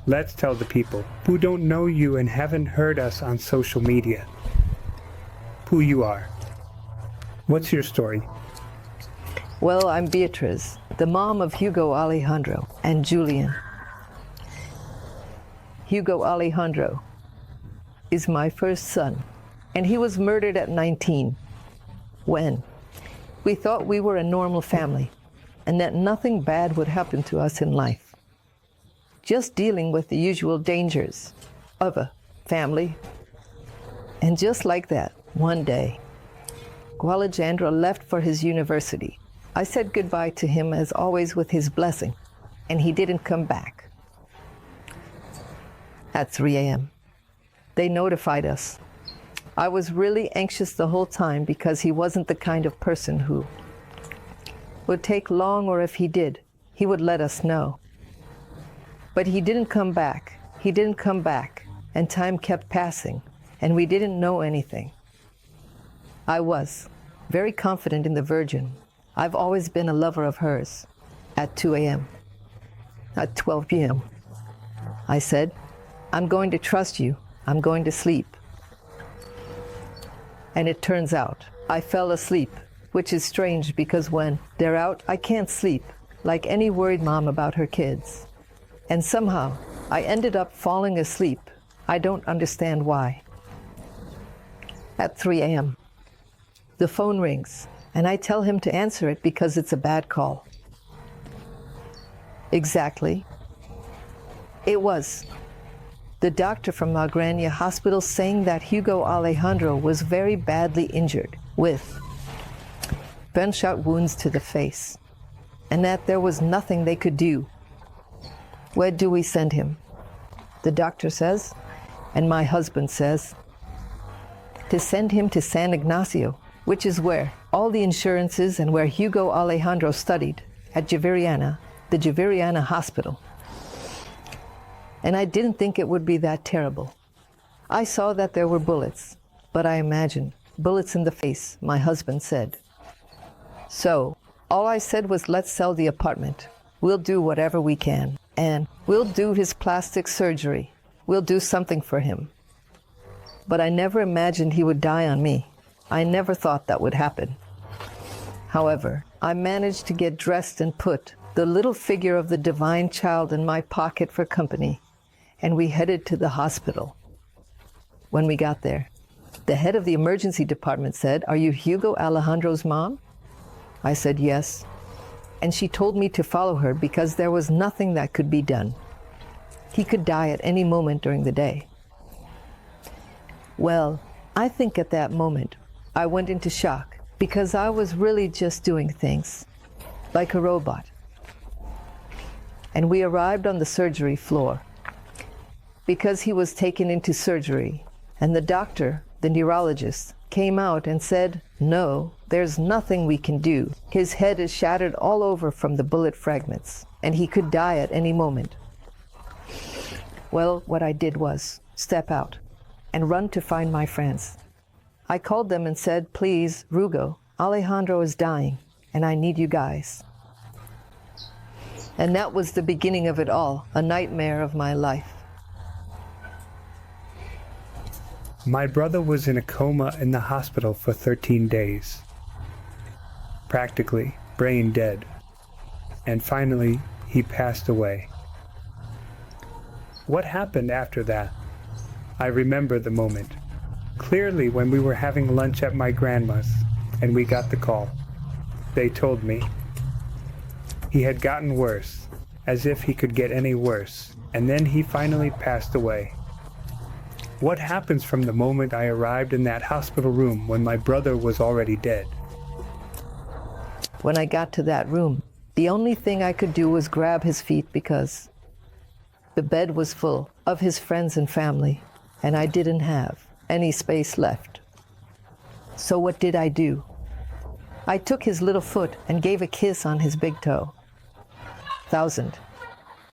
let's tell the people who don't know you and haven't heard us on social media who you are. What's your story? Well, I'm Beatriz, the mom of Hugo Alejandro and Julian. Hugo Alejandro is my first son, and he was murdered at 19 when we thought we were a normal family and that nothing bad would happen to us in life. Just dealing with the usual dangers of a family. And just like that, one day, Hugo Alejandro left for his university. I said goodbye to him as always with his blessing, and he didn't come back. At 3 a.m., they notified us. I was really anxious the whole time because he wasn't the kind of person who would take long, or if he did, he would let us know. But he didn't come back. He didn't come back, and time kept passing, and we didn't know anything. I was very confident in the Virgin. I've always been a lover of hers. At 2 a.m., at 12 p.m., I said, I'm going to trust you. I'm going to sleep. And it turns out I fell asleep, which is strange because when they're out, I can't sleep, like any worried mom about her kids. And somehow I ended up falling asleep. I don't understand why. At 3 a.m., the phone rings, and I tell him to answer it because it's a bad call. Exactly. It was the doctor from La Granja Hospital saying that Hugo Alejandro was very badly injured with gunshot wounds to the face, and that there was nothing they could do. Where do we send him? The doctor says, and my husband says, to send him to San Ignacio, which is where all the insurances and where Hugo Alejandro studied, at Javeriana, the Javeriana Hospital. And I didn't think it would be that terrible. I saw that there were bullets, but I imagined bullets in the face, my husband said. So all I said was, let's sell the apartment. We'll do whatever we can, and we'll do his plastic surgery. We'll do something for him. But I never imagined he would die on me. I never thought that would happen. However, I managed to get dressed and put the little figure of the divine child in my pocket for company, and we headed to the hospital. When we got there, the head of the emergency department said, "Are you Hugo Alejandro's mom?" I said yes, and she told me to follow her because there was nothing that could be done. He could die at any moment during the day. Well, I think at that moment, I went into shock because I was really just doing things like a robot. And we arrived on the surgery floor because he was taken into surgery, and the doctor, the neurologist, came out and said, "No, there's nothing we can do. His head is shattered all over from the bullet fragments, and he could die at any moment." Well, what I did was step out and run to find my friends. I called them and said, "Please, Hugo, Alejandro is dying, and I need you guys." And that was the beginning of it all, a nightmare of my life. My brother was in a coma in the hospital for 13 days. Practically brain dead. And finally, he passed away. What happened after that? I remember the moment clearly when we were having lunch at my grandma's and we got the call. They told me he had gotten worse, as if he could get any worse, and then he finally passed away. What happens from the moment I arrived in that hospital room when my brother was already dead? When I got to that room, the only thing I could do was grab his feet because the bed was full of his friends and family, and I didn't have any space left. So what did I do? I took his little foot and gave a kiss on his big toe. 1,000